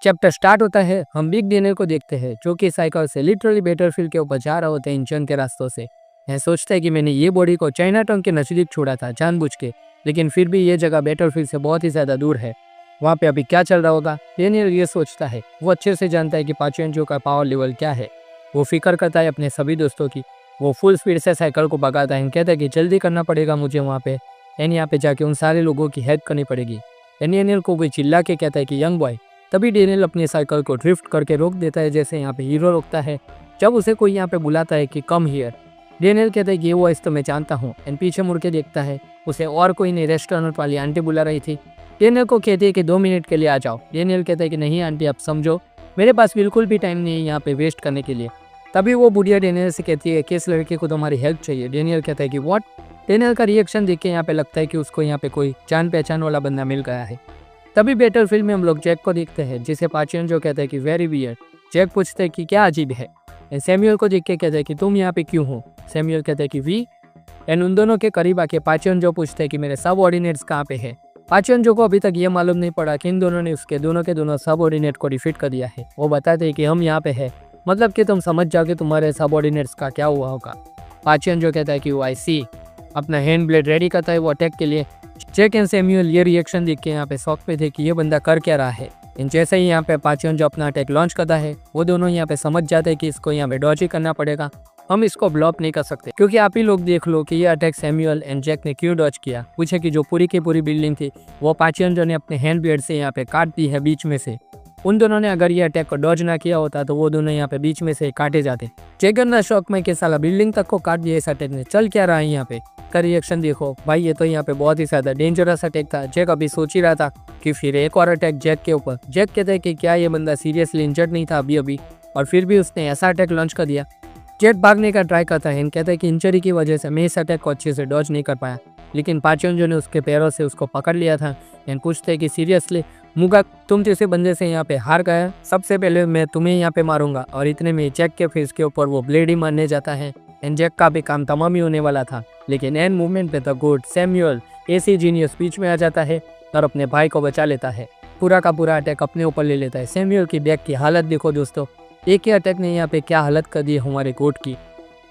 Chapter start होता है, हम बिग डेनियल को देखते हैं जो कि साइकिल से लिटरली बैटलफील्ड के ऊपर जा रहे होते हैं इंजन के रास्तों से। यह सोचता है कि मैंने ये बॉडी को चाइना टाउन के नजदीक छोड़ा था जानबूझ के, लेकिन फिर भी ये जगह बैटलफील्ड से बहुत ही ज्यादा दूर है। वहाँ पे अभी क्या चल रहा होगा डेनियल ये सोचता है। वो अच्छे से जानता है कि पाचुएंजो का पावर लेवल क्या है। वो फिक्र करता है अपने सभी दोस्तों की। वो फुल स्पीड से साइकिल को भगाता है, कहता है कि जल्दी करना पड़ेगा मुझे वहाँ पे, एंड यहाँ पे जाके उन सारे लोगों की हेल्प करनी पड़ेगी। डेनियल को कोई चिल्ला के कहता है कि यंग बॉय। तभी डेनियल अपनी साइकिल को ड्रिफ्ट करके रोक देता है, जैसे यहाँ पे हीरो रोकता है जब उसे कोई यहाँ पे बुलाता है कि कम हियर। डेनियल कहता है कि ये वॉइस तो मैं जानता हूँ, एंड पीछे मुड़ के देखता है उसे और कोई नहीं रेस्टोरेंट वाली आंटी बुला रही थी। डेनियल को कहती है कि 2 मिनट के लिए आ जाओ। डेनियल कहता है कि नहीं आंटी, आप समझो मेरे पास बिल्कुल भी टाइम नहीं है यहाँ पे वेस्ट करने के लिए। तभी वो बुढ़िया डेनियल से कहती है कि इस लड़के को तुम्हारी हेल्प चाहिए। डेनियल कहता है कि व्हाट। डेनियल का रिएक्शन देख के यहाँ पे लगता है कि उसको यहाँ पे कोई जान पहचान वाला बंदा मिल गया है। तभी बैटलफील्ड में हम लोग जैक को देखते हैं, जिसे पाचुएंजो कहता है कि वेरी वियर्ड। जैक पूछते हैं कि क्या अजीब है। सैमुअल को देख के कहता है कि तुम यहाँ पे क्यों हो। सैमुअल कहता है कि वी। एंड उन दोनों के करीब आके पाचुएंजो पूछते हैं कि मेरे सब ऑर्डिनेट्स कहाँ पे है। पाचुएंजो को अभी तक ये मालूम नहीं पड़ा कि इन दोनों ने उसके दोनों के दोनों सब ऑर्डिनेट को डिफीट कर दिया है। वो बताते हैं कि हम यहाँ पे है, मतलब कि तुम समझ जाओगे तुम्हारे सब ऑर्डिनेट्स का क्या हुआ होगा। पाचुएंजो कहता है कि वो आई सी। अपना हैंड ब्लेड रेडी करता है वो अटैक के लिए। जैक एंड सैमुअल ये रिएक्शन देख के यहाँ पे शॉक पे थे कि ये बंदा कर क्या रहा है। जैसे ही यहाँ पे पाचुएंजो अपना अटैक लॉन्च करता है, वो दोनों यहाँ पे समझ जाते हैं कि इसको यहाँ पे डॉज ही करना पड़ेगा, हम इसको ब्लॉक नहीं कर सकते। क्योंकि आप ही लोग देख लो कि ये अटैक सैमुअल एंड जैक ने क्यों डॉज किया। पूछे कि जो पूरी की पूरी बिल्डिंग थी वो पाचुएंजो ने अपने हैंड ब्लेड से यहाँ पे काट दी है बीच में से। उन दोनों ने अगर ये अटैक को डॉज ना किया होता तो वो दोनों यहाँ पे बीच में से काटे जाते। जैगर ना शौक में कि साला बिल्डिंग तक को काट दिया इस अटैक ने, चल क्या रहा है यहाँ पे। का रिएक्शन देखो भाई, ये तो यहाँ पे बहुत ही ज्यादा डेंजरस अटैक था। जैक अभी सोच ही रहा था कि फिर एक और अटैक जैक के ऊपर। जैक कहते हैं कि क्या ये बंदा सीरियसली इंजर्ड नहीं था अभी अभी, और फिर भी उसने ऐसा अटैक लॉन्च कर दिया। जैक भागने का ट्राई करता है, कहता है कि इंजरी की वजह से मैं इस अटैक को अच्छे से डॉज नहीं कर पाया, लेकिन पाचुएंजो ने उसके पैरों से उसको पकड़ लिया था। एंड पूछते हैं कि सीरियसली मुगा, तुम जैसे बंदे से यहाँ पे हार गया, सबसे पहले मैं तुम्हें यहाँ पे मारूंगा। और इतने में जैक के फेस के ऊपर वो ब्लेड ही मारने जाता है। एंड जैक का भी काम तमाम ही होने वाला था, लेकिन एंड मूवमेंट पे the good Samuel AC genius बीच में आ जाता है और अपने भाई को बचा लेता है। पूरा का पूरा अटैक अपने ऊपर ले लेता है। सैमुअल की बैक की हालत देखो दोस्तों, एक ही अटैक ने यहाँ पे क्या हालत कर दी है हमारे कोर्ट की।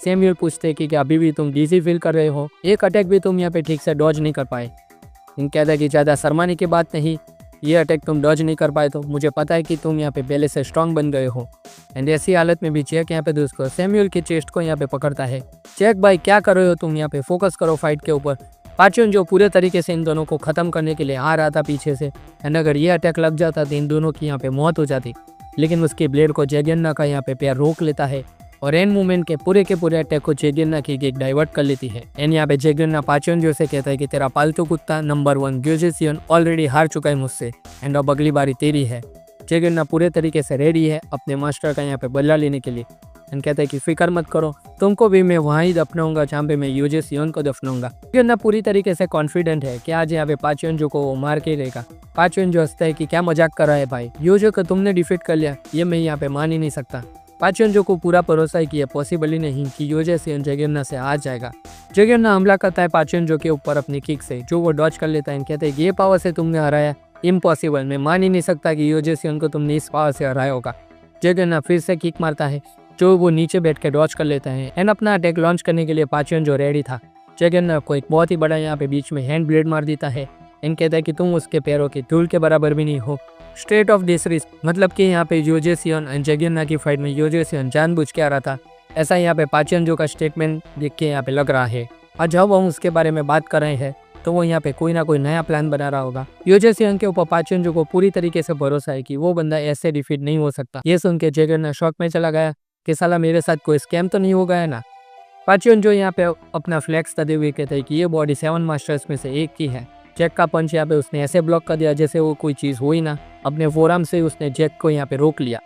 सैमुअल पूछते हैं कि क्या अभी भी तुम डीजी फील कर रहे हो, एक अटैक भी तुम यहाँ पे ठीक से डॉज नहीं कर पाए। इन कहता है कि ज़्यादा शर्माने की बात नहीं, ये अटैक तुम डॉज नहीं कर पाए तो मुझे पता है कि तुम यहाँ पे पहले से स्ट्रांग बन गए हो। एंड ऐसी हालत में भी जैक यहाँ पे दोस्तों सैमुअल की चेस्ट को यहाँ पे पकड़ता है। जैक भाई क्या कर रहे हो तुम, यहाँ पे फोकस करो फाइट के ऊपर। पाचुएंजो पूरे तरीके से इन दोनों को खत्म करने के लिए आ रहा था पीछे से, एंड अगर ये अटैक लग जाता तो इन दोनों की यहाँ पे मौत हो जाती, लेकिन उसके ब्लेड को जैगियन्ना का यहाँ पे पैर रोक लेता है और एंड मूवमेंट के पूरे अटैक को जैगियन्ना की गेग डाइवर्ट कर लेती है। एंड यहाँ पे जैगियन्ना पाचुएंजो से कहता है कि तेरा पालतू कुत्ता नंबर 1 ग्योजेसियन ऑलरेडी हार चुका है मुझसे, एंड अब अगली बारी तेरी है। जैगियन्ना पूरे तरीके से रेडी है अपने मास्टर का यहाँ पे बदला लेने के लिए, एंड कहता है कि फिक्र मत करो, तुमको भी मैं वहाँ ही दफनाऊंगा जहाँ पे मैं यूजेसियन को दफनाऊंगा। जैगियन्ना पूरी तरीके से कॉन्फिडेंट है कि आज यहाँ पे पाचुएंजो को वो मार के रहेगा। पाचुएंजो हंसता है कि क्या मजाक कर रहा है भाई, यूजो को तुमने डिफीट कर लिया, ये मैं यहाँ पे मान ही नहीं सकता। पाचुएंजो को पूरा भरोसा है कि यह पॉसिबल ही नहीं कि यूजेसियन जैगियन्ना से आ जाएगा। जैगियन्ना हमला करता है पाचुएंजो के ऊपर अपनी किक से, जो वो डॉज कर लेता है। कहते हैं ये पावर से तुमने हराया, इम्पॉसिबल, मैं मान ही नहीं सकता कि यूजेसियन को तुमने इस पावर से हराया होगा। जैगियन्ना फिर से किक मारता है, जो वो नीचे बैठ के डॉज कर लेता है। एंड अपना अटैक लॉन्च करने के लिए पाचुएंजो रेडी था। जैगियन्ना को एक बहुत ही बड़ा यहाँ पे बीच में हैंड ब्लेड मार देता है। एंड कहता है कि तुम उसके पैरों की धूल के बराबर भी नहीं हो। स्ट्रेट ऑफ डिसरिस्पेक्ट, मतलब कि यहाँ पे यूजेसियन एंड जैगियन्ना की फाइट में यूजेसियन जानबूझ के आ रहा था, ऐसा यहाँ पे पाचुएंजो का स्टेटमेंट देख के यहाँ पे लग रहा है। और जब हम उसके बारे में बात कर रहे हैं तो वो यहाँ पे कोई ना कोई नया प्लान बना रहा होगा। यूजेसियन के ऊपर पाचुएंजो को पूरी तरीके से भरोसा है कि वो बंदा ऐसे डिफीट नहीं हो सकता। ये सुन के जैगियन्ना शॉक में चला गया कि साला मेरे साथ कोई स्कैम तो नहीं हो गया ना। पाचुएंजो यहाँ पे अपना फ्लैक्स करते हुए कहते हैं कि ये बॉडी 7 मास्टर्स में से एक की है। जैक का पंच यहाँ पे उसने ऐसे ब्लॉक कर दिया जैसे वो कोई चीज़ हो ही ना। अपने फोरआर्म से उसने जैक को यहाँ पे रोक लिया।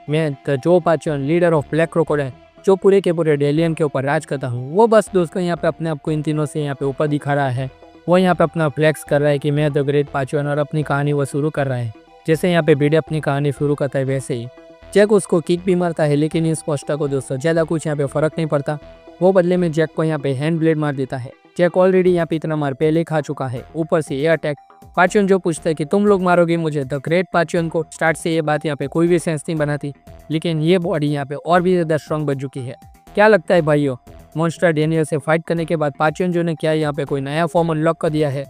मैं द जो पाचुएन, लीडर ऑफ ब्लैक क्रोकोडाइल, जो पूरे के पूरे डेलियन के ऊपर राज करता हूँ, वो बस दोस्तों यहाँ पे अपने आप को इन तीनों से यहाँ पे ऊपर दिखा रहा है। वो यहाँ पे अपना फ्लैक्स कर रहा है कि मैं द ग्रेट पाचुएन, और अपनी कहानी वो शुरू कर रहा है। जैसे यहाँ पे बीडे अपनी कहानी शुरू करता है वैसे ही जैक उसको किक भी मारता है, लेकिन इस पोस्टर को दोस्तों ज़्यादा कुछ यहाँ पे फर्क नहीं पड़ता। वो बदले में जैक को यहाँ पे हैंड ब्लेड मार देता है। जैक ऑलरेडी यहाँ पे इतना मार पहले खा चुका है, ऊपर से ये अटैक। पाचन जो पूछता है कि तुम लोग मारोगे मुझे। द ग्रेट पाचन को स्टार्ट से ये बात यहाँ पे कोई भी सेंस नहीं बनाती, लेकिन ये बॉडी यहाँ पे और भी ज़्यादा स्ट्रॉन्ग बन चुकी है। क्या लगता है भाइयों, मॉन्स्टर डेनियल से फाइट करने के बाद पाचन जो ने क्या यहाँ पे कोई नया फॉर्म अनलॉक कर दिया है?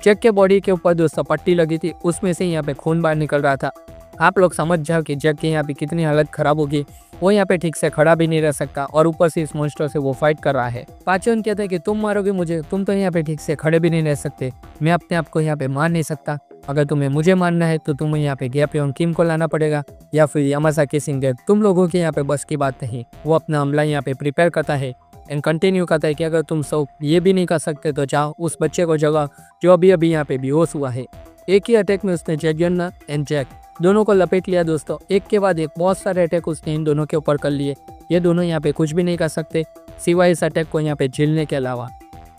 जैक के बॉडी के ऊपर दोस्तों पट्टी लगी थी, उसमें से यहाँ पे खून बाहर निकल रहा था। आप लोग समझ जाओ कि जैक की यहाँ पे कितनी हालत खराब होगी। वो यहाँ पे ठीक से खड़ा भी नहीं रह सकता और ऊपर से इस मॉन्स्टर से वो फाइट कर रहा है। पाचन कहता है कि तुम मारोगे मुझे, तुम तो यहाँ पे ठीक से खड़े भी नहीं रह सकते, मैं अपने आप को यहाँ पे मार नहीं सकता। अगर तुम्हें मुझे मारना है तो तुम्हें यहाँ पे गैपियोन किम को लाना पड़ेगा या फिर यामासाकी सिंगर, तुम लोगों के यहाँ पे बस की बात नहीं। वो अपना हमला यहाँ पे प्रिपेयर करता है एंड कंटिन्यू करता है कि अगर तुम सब ये भी नहीं कर सकते तो जाओ उस बच्चे को जगाओ जो अभी अभी यहाँ पे बेहोश हुआ है। एक ही अटैक में उसने जैगन्ना एंड जैक दोनों को लपेट लिया दोस्तों। एक के बाद एक बहुत सारे अटैक उसने इन दोनों के ऊपर कर लिए। ये दोनों यहाँ पे कुछ भी नहीं कर सकते सिवाय इस अटैक को यहाँ पे झेलने के अलावा।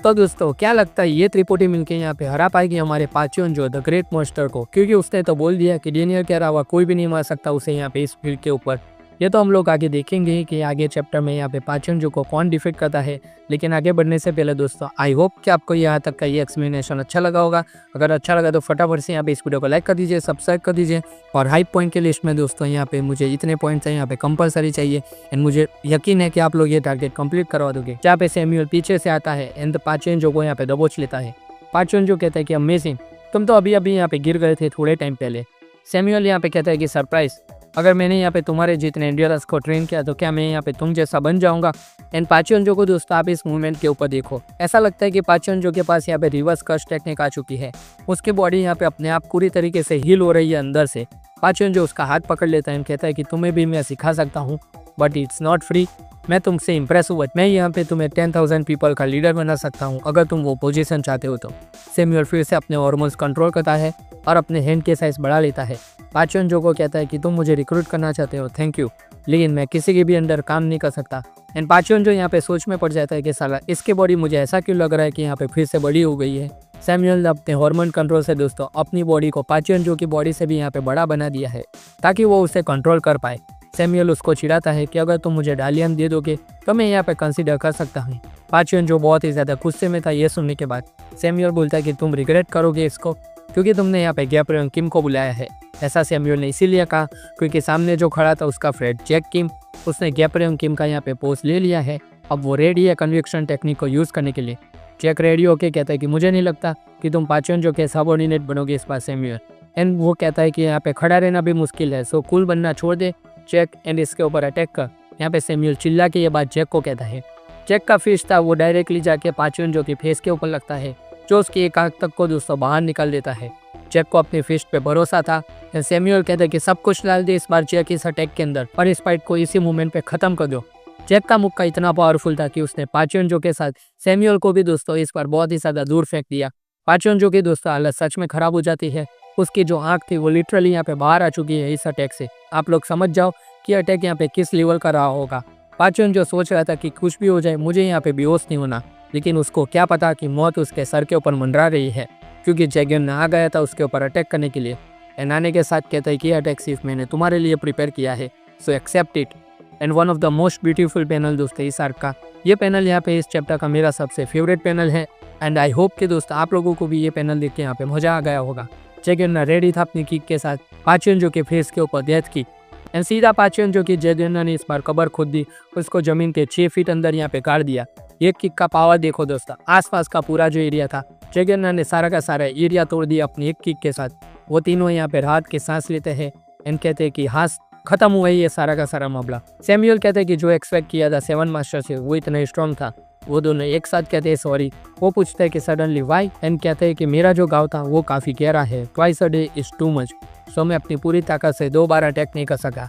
तो दोस्तों क्या लगता है ये त्रिपुटी मिलके यहाँ पे हरा पाएगी हमारे पाचन जो द ग्रेट मॉन्स्टर को? क्योंकि उसने तो बोल दिया कि डेनियल के अलावा कोई भी नहीं मार सकता उसे यहाँ पे इस फील्ड के ऊपर। ये तो हम लोग आगे देखेंगे कि आगे चैप्टर में यहाँ पे पाचन जो को कौन डिफीट करता है। लेकिन आगे बढ़ने से पहले दोस्तों आई होप कि आपको यहाँ तक का ये एक्सप्लेनेशन अच्छा लगा होगा। अगर अच्छा लगा तो फटाफट से यहाँ पे इस वीडियो को लाइक कर दीजिए, सब्सक्राइब कर दीजिए। और हाई पॉइंट के लिस्ट में दोस्तों यहाँ पे मुझे इतने पॉइंट्स हैं यहाँ पे कंपलसरी चाहिए एंड मुझे यकीन है कि आप लोग ये टारगेट कंप्लीट करवा दोगे। जहाँ पे सैमुअल पीछे से आता है एंड पाचन जो को यहाँ पे दबोच लेता है। पाचन जो कहता है कि अमेजिंग, तुम तो अभी अभी यहाँ पे गिर गए थे थोड़े टाइम पहले। सैमुअल यहाँ पे कहता है कि सरप्राइज, अगर मैंने यहाँ पे तुम्हारे जितने एंड्योरेंस को ट्रेन किया तो क्या मैं यहाँ पे तुम जैसा बन जाऊंगा? एंड पाचन जो को दोस्तों आप इस मूवमेंट के ऊपर देखो, ऐसा लगता है कि पाचन जो के पास यहाँ पे रिवर्स कर्स टेक्निक आ चुकी है। उसकी बॉडी यहाँ पे अपने आप पूरी तरीके से हील हो रही है अंदर से। पाचन जो उसका हाथ पकड़ लेता है, कहता है कि तुम्हें भी मैं सिखा सकता हूँ बट इट्स नॉट फ्री। मैं तुमसे इम्प्रेस हुआ, मैं यहाँ पे तुम्हें 10,000 पीपल का लीडर बना सकता हूँ अगर तुम वो पोजीशन चाहते हो तो। सैमुअल फिर से अपने हार्मोन्स कंट्रोल करता है और अपने हैंड के साइज बढ़ा लेता है। पाचन जो को कहता है कि तुम मुझे रिक्रूट करना चाहते हो, थैंक यू, लेकिन मैं किसी के भी अंडर काम नहीं कर सकता। एंड पाचन जो यहाँ पे सोच में पड़ जाता है कि साला इसके बॉडी मुझे ऐसा क्यों लग रहा है कि यहाँ पे फिर से बड़ी हो गई है। सैमुअल ने अपने हार्मोन कंट्रोल से दोस्तों अपनी बॉडी को पाचन जो की बॉडी से भी यहाँ पे बड़ा बना दिया है ताकि वो उसे कंट्रोल कर पाए। सैमुअल उसको चिढ़ाता है कि अगर तुम मुझे डालियन दे दोगे तो मैं यहाँ पे कंसीडर कर सकता हूँ। पाचन जो बहुत ही ज़्यादा गुस्से में था ये सुनने के बाद। सैमुअल बोलता है कि तुम रिग्रेट करोगे इसको क्योंकि तुमने यहाँ पे गैपियोन किम को बुलाया है। ऐसा सैमुअल ने इसीलिए कहा क्योंकि सामने जो खड़ा था उसका फ्रेंड जैक किम, उसने गैपियोन किम का यहाँ पे पोस्ट ले लिया है। अब वो रेडी है कन्विक्शन टेक्निक को यूज़ करने के लिए। जैक रेडी होके कहता है कि मुझे नहीं लगता कि तुम पाचन जो के सबऑर्डिनेट बनोगे इस बार सैमुअल। एंड वो कहता है कि यहाँ पे खड़ा रहना भी मुश्किल है, सो कूल बनना छोड़ दे जैक एंड इसके ऊपर अटैक कर। यहाँ पे सैमुअल चिल्ला के ये बात जैक को कहता है। जैक का फिस्ट था वो डायरेक्टली जाके पाचन जो की फेस के ऊपर लगता है जो उसकी एक आंख तक को दोस्तों बाहर निकाल देता है। जैक को अपने फिस्ट पे भरोसा था। सैमुअल कहता है कि सब कुछ डाल दे इस बार जैक इस अटैक के अंदर और इस फाइट को इसी मूवमेंट पे खत्म कर दो। जैक का मुक्का इतना पावरफुल था कि उसने पाचन जो के साथ सैमुअल को भी दोस्तों इस बार बहुत ही ज्यादा दूर फेंक दिया। पाचन जो की दोस्तों हालत सच में खराब हो जाती है। उसकी जो आंख थी वो लिटरली यहाँ पे बाहर आ चुकी है इस अटैक से। आप लोग समझ जाओ कि अटैक यहाँ पे किस लेवल का रहा होगा। पाचन जो सोच रहा था कि कुछ भी हो जाए मुझे यहाँ पे बेहोश नहीं होना, लेकिन उसको क्या पता कि मौत उसके सर के ऊपर मंडरा रही है क्योंकि जैगन आ गया था उसके ऊपर अटैक करने के लिए। एंड आने के साथ कहता है कि अटैक सिर्फ मैंने तुम्हारे लिए प्रिपेयर किया है, so accept it. And one of the most beautiful panel दोस्तों इस आर्क का ये पैनल यहाँ पे इस चैप्टर का मेरा सबसे फेवरेट पैनल है। एंड आई होप कि दोस्तों आप लोगों को भी ये पैनल देख के यहाँ पे मजा आ गया होगा। जैगन रेडी था अपनी किक के साथ पाचन जो के फेस के ऊपर डेथ की एंड सीधा पाचन जो कि जैगन ने इस बार कबर खोद दी, उसको जमीन के 6 फीट अंदर यहाँ पे गाड़ दिया। ये किक का पावर देखो दोस्तों, आसपास का पूरा जो एरिया था जैगन ने सारा का सारा एरिया तोड़ दिया अपनी एक किक के साथ। वो तीनों यहाँ पे राहत के सांस लेते हैं एंड कहते हैं कि हाँ खत्म हुआ ये सारा का सारा मामला। सैमुअल कहते हैं कि जो एक्सपेक्ट किया था 7 मास्टर से वो इतना स्ट्रॉन्ग था। वो दोनों एक साथ कहते हैं सॉरी। वो पूछते हैं कि सडनली वाई एंड कहते हैं कि मेरा जो गाँव था वो काफ़ी गहरा है, twice a day is too much, so मैं अपनी पूरी ताकत से 2 बार अटैक नहीं कर सका।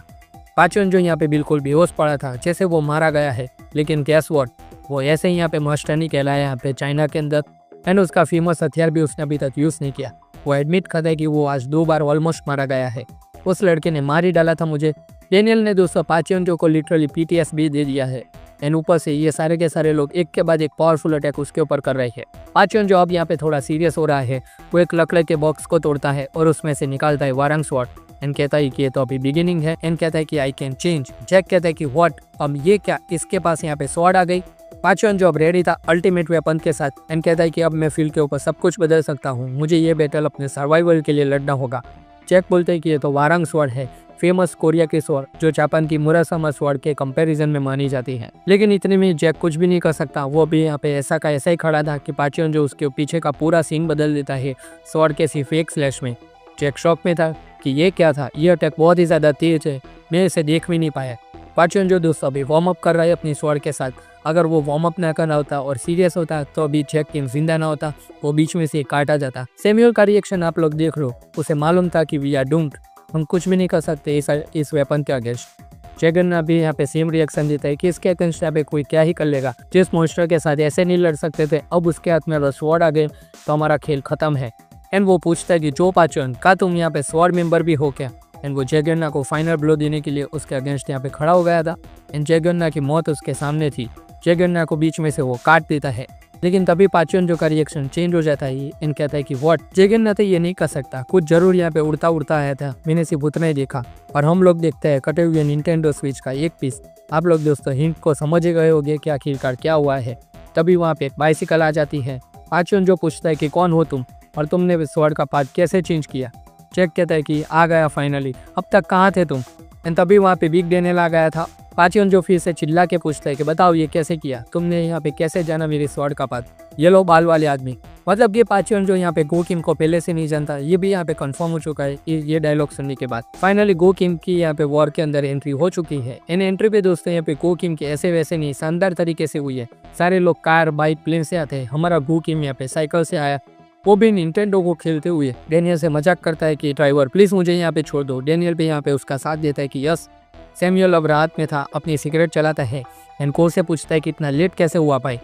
पाचन जो यहाँ पे बिल्कुल बेहोश पड़ा था जैसे वो मारा गया है, लेकिन गैस व्हाट, वो ऐसे ही यहाँ पे मास्टर नहीं कहलाया यहाँ पे चाइना के अंदर। एंड उसका फेमस हथियार भी उसने अभी तक यूज़ नहीं किया। वो एडमिट करता है कि वो आज 2 बार ऑलमोस्ट मारा गया है। उस लड़के ने मार ही डाला था मुझे। डेनियल ने दोस्तों पाचन जो को लिटरली PTS भी दे दिया है एंड ऊपर से ये सारे के सारे लोग एक के बाद एक पावरफुल अटैक उसके ऊपर कर रहे हैं। पाचन जो अब यहाँ पे थोड़ा सीरियस हो रहा है, वो एक लकड़ी के बॉक्स को तोड़ता है और उसमें से निकालता है वारंग स्वॉर्ड एंड कहता है कि ये तो अभी बिगिनिंग है। एंड कहता है कि आई कैन चेंज। जैक कहता है कि व्हाट, अब ये क्या, इसके पास यहाँ पे स्वॉर्ड आ गई। पाचन जो अब रेडी था अल्टीमेट वेपन के साथ एंड कहता है कि अब मैं फील्ड के ऊपर सब कुछ बदल सकता हूँ, मुझे ये बैटल अपने सर्वाइवल के लिए लड़ना होगा। जैक बोलते हैं कि ये तो वारंग स्वॉर्ड है, फेमस कोरिया की स्वॉर्ड जो जापान की मुरासामा स्वॉर्ड के कंपैरिजन में मानी जाती है। लेकिन इतने में जैक कुछ भी नहीं कर सकता, वो भी यहाँ पे ऐसा का ऐसा ही खड़ा था कि पाचन जो उसके पीछे का पूरा सीन बदल देता है स्वॉर्ड के सिर्फ एक स्लैश में। जैक शॉक में था कि ये क्या था, ये अटैक बहुत ही ज्यादा तेज है, मैं इसे देख भी नहीं पाया। पाचन जो दोस्तों अभी वार्म अप कर रहा है अपनी स्वॉर्ड के साथ, अगर वो वार्म अप ना करना होता और सीरियस होता तो अभी जैक किंग जिंदा ना होता, वो बीच में से काटा जाता। सैमुअल का रिएक्शन आप लोग देख लो, उसे मालूम था कि वी आर डूम्ड, हम कुछ भी नहीं कर सकते इस वेपन के अगेंस्ट। जैगन भी यहाँ पे सेम रिएक्शन देता है कि इसके अगेंस्ट यहाँ पे कोई क्या ही कर लेगा, जिस मॉन्स्टर के साथ ऐसे नहीं लड़ सकते थे अब उसके हाथ में स्वॉर्ड आ गए तो हमारा खेल खत्म है। एंड वो पूछता है कि जो पाचन का तुम यहाँ पे स्वॉर्ड मेंबर भी हो क्या। एंड वो जैगन्ना को फाइनल ब्लो देने के लिए उसके अगेंस्ट यहाँ पे खड़ा हो गया था एंड जैगन्ना की मौत उसके सामने थी। जैगन्ना को बीच में से वो काट देता है, लेकिन तभी पाचन जो का रिएक्शन चेंज हो जाता है एंड कहता है कि व्हाट, जैगन्ना तो ये नहीं कर सकता, कुछ जरूर यहाँ पे उड़ता उड़ता आया था, मैंने सिर्फ उतना ही देखा। और हम लोग देखते हैं कटे हुए निंटेंडो स्विच का एक पीस। आप लोग दोस्तों हिंट को समझ गए होंगे कि आखिरकार क्या हुआ है। तभी वहाँ पे एक बाइसिकल आ जाती है। पाचन जो पूछता है कि कौन हो तुम और तुमने स्वॉर्ड का पार्ट कैसे चेंज किया। जैक कहता है कि आ गया फाइनली, अब तक कहाँ थे तुम। एंड तभी वहाँ पे बिग डेनियल आ गया था। पाचन जो फिर से चिल्ला के पूछता है कि बताओ ये कैसे किया, तुमने यहाँ पे कैसे जाना मेरे स्वॉर्ड का पार्ट। येलो बाल वाले आदमी, मतलब ये पाचन जो यहाँ पे गो किम को पहले से नहीं जानता, ये भी यहाँ पे कंफर्म हो चुका है ये डायलॉग सुनने के बाद। फाइनली गो किम की यहाँ पे वॉर के अंदर एंट्री हो चुकी है। इन एंट्री पे दोस्तों यहाँ पे गो किम की ऐसे वैसे नहीं शानदार तरीके से हुई है। सारे लोग कार बाइक प्लेन से आते हैं, हमारा गो किम यहाँ पे साइकिल से आया, वो भी निंटेंडो को खेलते हुए। डेनियल से मजाक करता है कि ड्राइवर प्लीज मुझे यहाँ पे छोड़ दो। डेनियल भी यहाँ पे उसका साथ देता है कि यस। सैमुअल अब रात में था, अपनी सिगरेट चलाता है एंड गो से पूछता है कि इतना लेट कैसे हुआ भाई।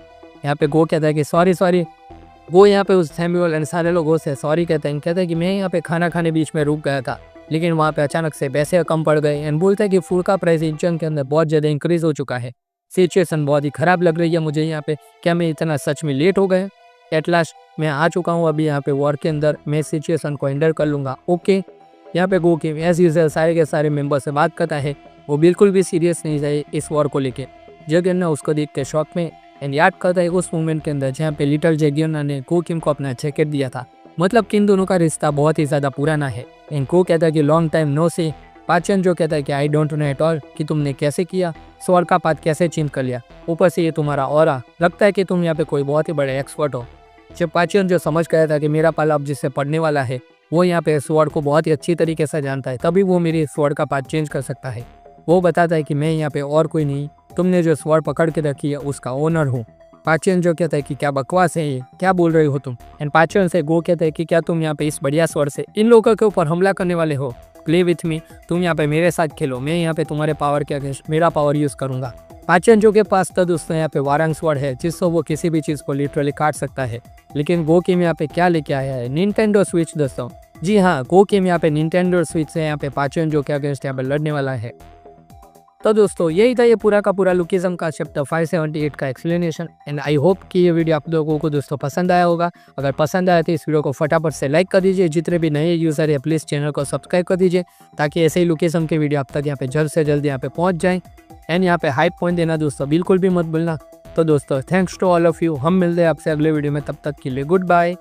यहाँ पे गो कहता है कि सॉरी। वो यहाँ पे उस सैमुअल एंड सारे लोगों से सॉरी कहता है कि मैं यहाँ पे खाना खाने बीच में रुक गया था, लेकिन वहाँ पे अचानक से पैसे कम पड़ गए। एंड बोलता है कि फूड का प्राइस इंचन के अंदर बहुत ज़्यादा इंक्रीज हो चुका है, सिचुएशन बहुत ही खराब लग रही है मुझे यहाँ पे, क्या मैं इतना सच में लेट हो गया। एट लास्ट मैं आ चुका हूँ अभी यहाँ पे वॉर के अंदर, मैं सिचुएशन को हैंडल कर लूँगा ओके। यहाँ पे गो किम एज यूजुअल सारे के सारे मेंबर से बात करता है, वो बिल्कुल भी सीरियस नहीं जाए इस वॉर को लेके। जैगियोना उसको देख के शॉक में एंड याद करता है उस मूवमेंट के अंदर जहाँ पे लिटिल जैगियोना ने गो किम को अपना जैकेट दिया था, मतलब कि इन दोनों का रिश्ता बहुत ही ज़्यादा पुराना है। एंड गो कहता है कि लॉन्ग टाइम नो से। पाचन जो कहता है कि I don't know at all, कि तुमने कैसे किया, स्वॉर्ड का पाथ कैसे चेंज कर लिया, ऊपर से ये तुम्हारा ऑरा, लगता है कि तुम यहाँ पे कोई बहुत ही बड़े एक्सपर्ट हो। जब पाचन जो समझ गया था कि मेरा पाला अब जिससे पढ़ने वाला है वो यहाँ पे स्वॉर्ड को बहुत ही अच्छी तरीके से जानता है, तभी वो मेरी स्वॉर्ड का पाथ चेंज कर सकता है। वो बताता है कि मैं यहाँ पे और कोई नहीं, तुमने जो स्वॉर्ड पकड़ के रखी है उसका ओनर हूँ। पाचन जो कहता है कि क्या बकवास है ये, क्या बोल रहे हो तुम। एंड पाचन से गो कहता है कि क्या तुम यहाँ पे इस बढ़िया स्वॉर्ड से इन लोगों के ऊपर हमला करने वाले हो। प्ले विथ मी, तुम यहाँ पे मेरे साथ खेलो, मैं यहाँ पे तुम्हारे पावर के अगेंस्ट मेरा पावर यूज करूंगा। पाचन जो के पास तो दोस्तों यहाँ पे वारंग स्वॉर्ड है जिससे वो किसी भी चीज को लिटरली काट सकता है, लेकिन गो किम यहाँ पे क्या लेके आया है, निंटेंडो स्विच दोस्तों। जी हाँ, गो किम यहाँ पे निंटेंडो स्विच से यहाँ पे पाचन जो के अगेंस्ट यहाँ पे लड़ने वाला है। तो दोस्तों यही था ये पूरा का पूरा लुकिज्म का चैप्टर 578 का एक्सप्लेनेशन। एंड आई होप कि ये वीडियो आप लोगों को दोस्तों पसंद आया होगा। अगर पसंद आया तो इस वीडियो को फटाफट से लाइक कर दीजिए। जितने भी नए यूज़र है प्लीज़ चैनल को सब्सक्राइब कर दीजिए ताकि ऐसे ही लुकिज्म के वीडियो आप तक यहाँ पे जल्द से जल्द यहाँ पे पहुँच जाए। एंड यहाँ पे हाइप पॉइंट देना दोस्तों बिल्कुल भी मत भूलना। तो दोस्तों thanks to all of you, हम मिलते हैं आपसे अगले वीडियो में, तब तक के लिए गुड बाय।